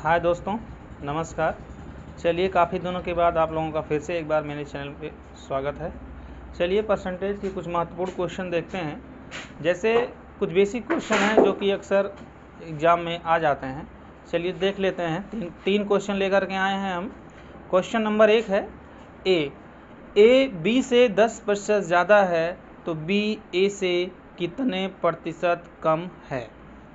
हाय दोस्तों, नमस्कार। चलिए काफ़ी दिनों के बाद आप लोगों का फिर से एक बार मेरे चैनल पे स्वागत है। चलिए परसेंटेज के कुछ महत्वपूर्ण क्वेश्चन देखते हैं। जैसे कुछ बेसिक क्वेश्चन हैं जो कि अक्सर एग्ज़ाम में आ जाते हैं। चलिए देख लेते हैं। तीन क्वेश्चन लेकर के आए हैं हम। क्वेश्चन नंबर 1 है ए बी से 10% ज़्यादा है तो बी ए से कितने प्रतिशत कम है।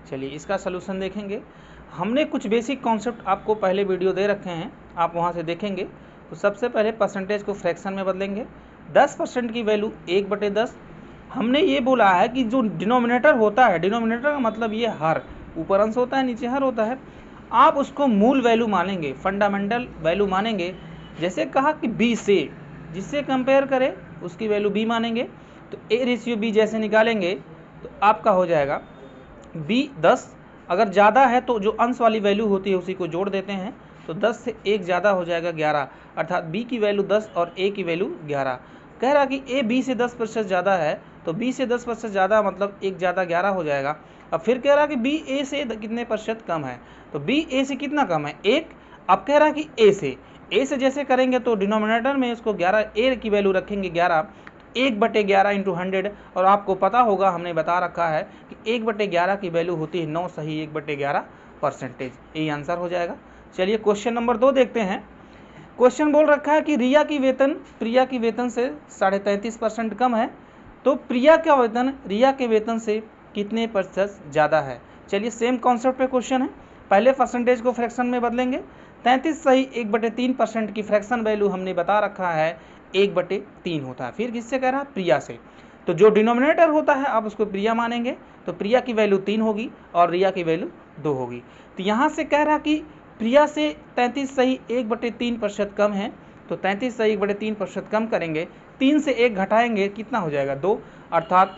चलिए इसका सलूशन देखेंगे। हमने कुछ बेसिक कॉन्सेप्ट आपको पहले वीडियो दे रखे हैं, आप वहाँ से देखेंगे। तो सबसे पहले परसेंटेज को फ्रैक्शन में बदलेंगे। 10% की वैल्यू 1/10। हमने ये बोला है कि जो डिनोमिनेटर होता है, डिनोमिनेटर का मतलब ये हर, ऊपर अंश होता है नीचे हर होता है, आप उसको मूल वैल्यू मानेंगे, फंडामेंटल वैल्यू मानेंगे। जैसे कहा कि बी से, जिससे कंपेयर करें उसकी वैल्यू बी मानेंगे। तो A/B जैसे निकालेंगे तो आपका हो जाएगा बी 10। अगर ज़्यादा है तो जो अंश वाली वैल्यू होती है उसी को जोड़ देते हैं, तो 10 से 1 ज़्यादा हो जाएगा 11, अर्थात b की वैल्यू 10 और a की वैल्यू 11। कह रहा कि a b से 10% ज़्यादा है तो b से 10% ज़्यादा मतलब 1 ज़्यादा 11 हो जाएगा। अब फिर कह रहा कि b a से कितने प्रतिशत कम है, तो b a से कितना कम है 1। अब कह रहा कि a से जैसे करेंगे तो डिनोमिनेटर में इसको 11, a की वैल्यू रखेंगे 11, 1/11 इंटू 100। और आपको पता होगा, हमने बता रखा है कि 1/11 की वैल्यू होती है 9 सही 1/11 परसेंटेज। यही आंसर हो जाएगा। चलिए क्वेश्चन नंबर 2 देखते हैं। क्वेश्चन बोल रखा है कि रिया की वेतन प्रिया की वेतन से 33.5% कम है तो प्रिया का वेतन रिया के वेतन से कितने प्रतिशत ज़्यादा है। चलिए सेम कॉन्सेप्ट पे क्वेश्चन है। पहले परसेंटेज को फ्रैक्शन में बदलेंगे। 33 सही 1/3% की फ्रैक्शन वैल्यू हमने बता रखा है 1/3 होता है। फिर किससे कह रहा है, प्रिया से। तो जो डिनोमिनेटर होता है आप उसको प्रिया मानेंगे, तो प्रिया की वैल्यू 3 होगी और रिया की वैल्यू 2 होगी। तो यहाँ से कह रहा कि प्रिया से 33 सही 1/3% कम है, तो 33 सही 1/3% कम करेंगे, 3 से 1 घटाएंगे कितना हो जाएगा 2, अर्थात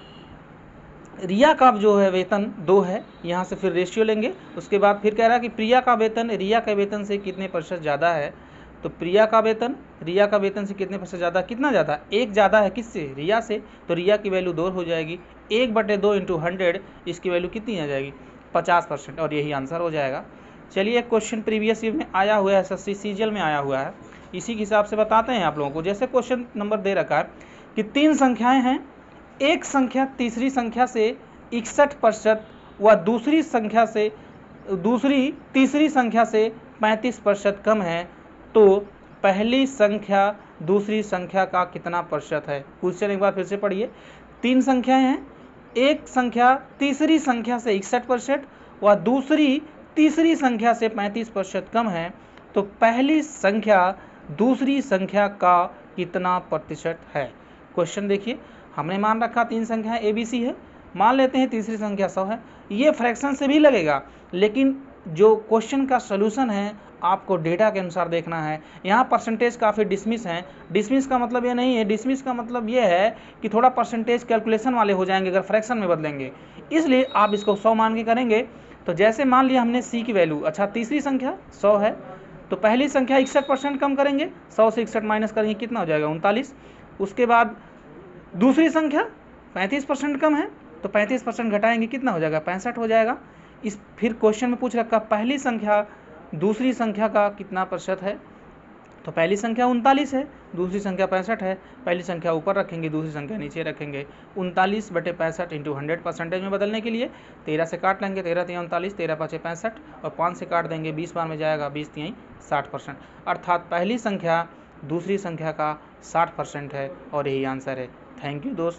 रिया का जो है वेतन 2 है। यहाँ से फिर रेशियो लेंगे। उसके बाद फिर कह रहा है कि प्रिया का वेतन रिया के वेतन से कितने प्रतिशत ज़्यादा है, तो प्रिया का वेतन रिया का वेतन से कितने प्रतिशत ज़्यादा, कितना ज़्यादा 1 ज़्यादा है किससे, रिया से। तो रिया की वैल्यू 2 हो जाएगी, 1/2 इंटू 100, इसकी वैल्यू कितनी आ जाएगी 50%, और यही आंसर हो जाएगा। चलिए एक क्वेश्चन प्रीवियस ईयर में आया हुआ है, SSC CGL में आया हुआ है, इसी के हिसाब से बताते हैं आप लोगों को। जैसे क्वेश्चन नंबर दे रखा है कि 3 संख्याएँ हैं, एक संख्या तीसरी संख्या से 61% व दूसरी तीसरी संख्या से 35% कम है, तो पहली संख्या दूसरी संख्या का कितना प्रतिशत है। क्वेश्चन एक बार फिर से पढ़िए। 3 संख्याएं हैं, एक संख्या तीसरी संख्या से 61% व दूसरी तीसरी संख्या से 35% कम है, तो पहली संख्या दूसरी संख्या का कितना प्रतिशत है। क्वेश्चन देखिए, हमने मान रखा 3 संख्याएं ABC है, मान लेते हैं तीसरी संख्या 100 है। ये फ्रैक्शन से भी लगेगा, लेकिन जो क्वेश्चन का सलूशन है आपको डेटा के अनुसार देखना है। यहाँ परसेंटेज काफ़ी डिसमिस हैं। डिसमिस का मतलब ये नहीं है, डिसमिस का मतलब ये है कि थोड़ा परसेंटेज कैलकुलेशन वाले हो जाएंगे अगर फ्रैक्शन में बदलेंगे, इसलिए आप इसको 100 मान के करेंगे। तो जैसे मान लिया हमने C की वैल्यू, अच्छा तीसरी संख्या 100 है तो पहली संख्या 61% कम करेंगे, 100 से 61 माइनस करेंगे कितना हो जाएगा 39। उसके बाद दूसरी संख्या 35% कम है तो 35% घटाएंगे कितना हो जाएगा 65 हो जाएगा। इस फिर क्वेश्चन में पूछ रखा पहली संख्या दूसरी संख्या का कितना प्रतिशत है, तो पहली संख्या 39 है, दूसरी संख्या 65 है। पहली संख्या ऊपर रखेंगे, दूसरी संख्या नीचे रखेंगे। 39/65 इंटू 100 परसेंटेज में बदलने के लिए 13 से काट लेंगे, 13 3 39, 13 5 65 और 5 से काट देंगे, 20 बार में जाएगा, 20 3 60%, अर्थात पहली संख्या दूसरी संख्या का 60% है और यही आंसर है। थैंक यू दोस्त।